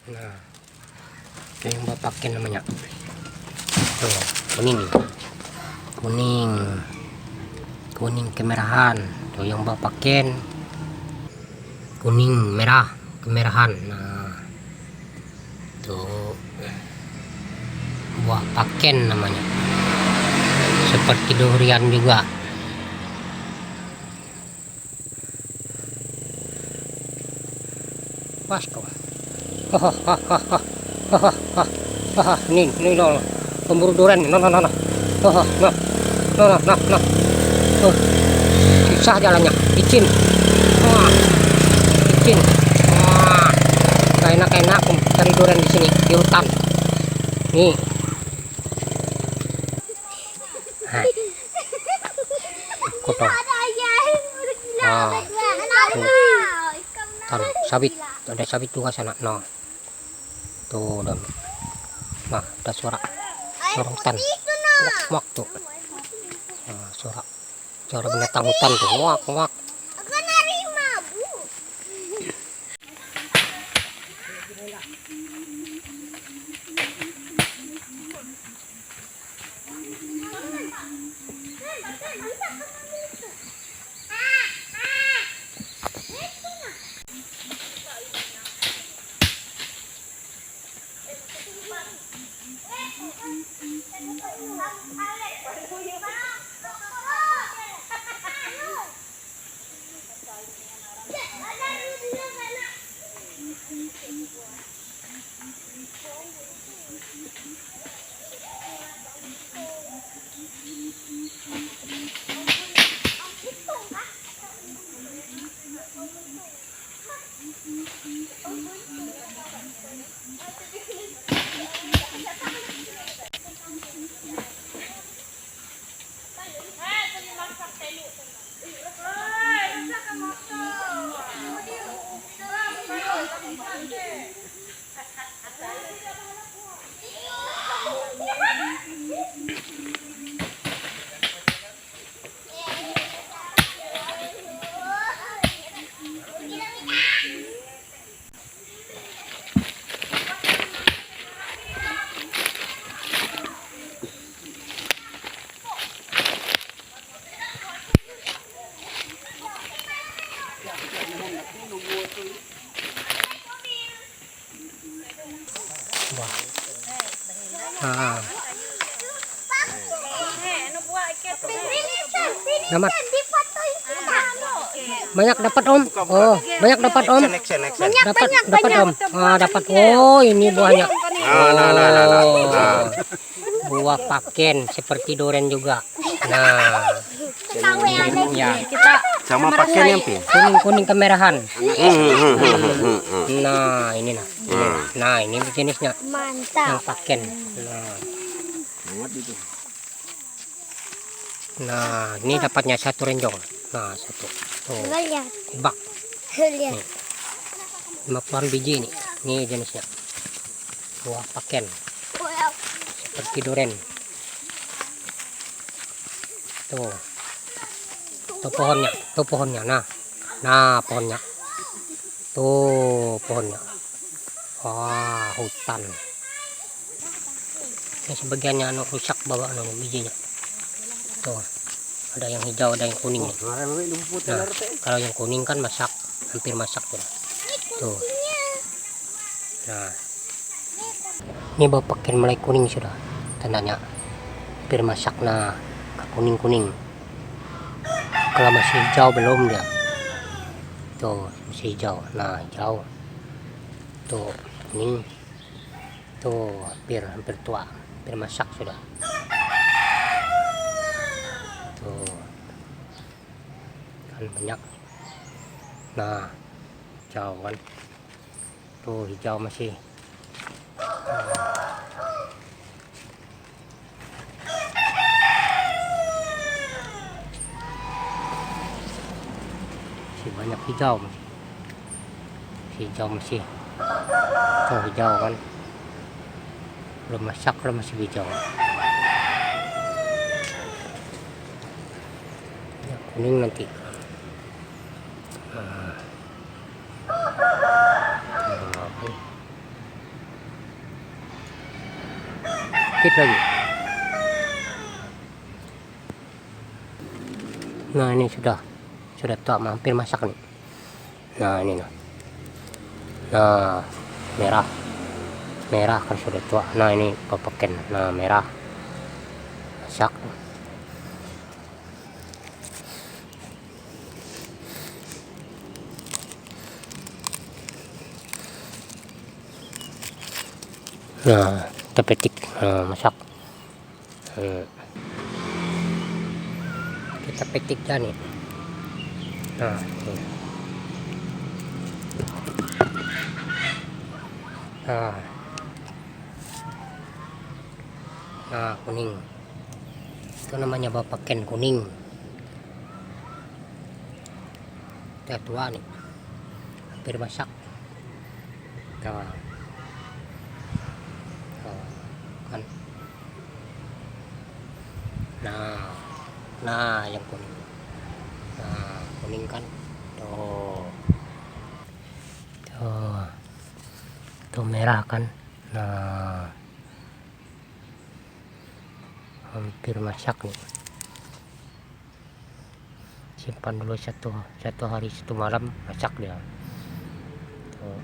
Nah, itu yang bapak pakai namanya. Tuh, kuning, kuning, kuning kemerahan. Tuh yang bapak pakai kuning merah kemerahan. Nah, tuh buah paken namanya. Seperti durian juga. Pasko. Ini loh, pemburu durian. Nah. Susah jalannya, licin. Wah, licin. Wah, gak enak-enak cari durian di sini di hutan. Nih. Hai. Kotor. Ah. Tuh. Sabit, ada sabit juga sana. Nah. Tuh, dan nah, ada suara hutan. Wak tuh. Nah, suara binatang hutan tuh. Wak. Nah. Dapat. Banyak dapat Om. Oh, banyak dapat Om. Dapat Om. Ah, dapat. Oh, ini buahnya. Oh, buah paken seperti durian juga. Nah, ya. Sama paken yang pink. Kuning kemerahan. Nah, ini nah. Nah, ini jenisnya. Mantap. Yang paken. Nah, ini dapatnya satu renjong. Nah, satu. Tuh. Lihat. Bak. Lihat. 50 biji ini. Ini jenisnya. Buah paken. Seperti durian. Tuh. Tuh pohonnya. Tuh pohonnya. Nah, pohonnya. Tuh pohonnya. Wah, hutan. Ini sebagiannya rusak bawa bijinya. Tuh, ada yang hijau, ada yang kuning. Nah, kalau yang kuning kan masak, hampir masak tuh. Tuh. Nah, ini bawa paken mulai kuning sudah, tandanya hampir masak. Nah, kuning. Kalau masih hijau belum dia. Tuh, masih hijau. Nah, hijau. Tuh, kuning. Tuh, hampir tua, hampir masak sudah. Tuh, kan banyak. Nah, hijau kan. Tuh, hijau masih. Masih banyak hijau. Hijau masih. Tuh, hijau kan. Belum masak, belum masih hijau. Kuning nanti. dikit lagi. Nah ini sudah tua, hampir masak nih. Nah ini nah merah kan sudah tua. Nah ini papaken, nah merah masak. Nah kita petik, nah, masak. Kita petik dah nih. Nah ini. Nah kuning itu namanya bapaken kuning. Udah tua nih, hampir masak. Nah, kan. Nah yang kuning. Nah kuning kan tuh merah kan. Nah hampir masak nih. Simpan dulu satu hari 1 malam, masak dia tuh.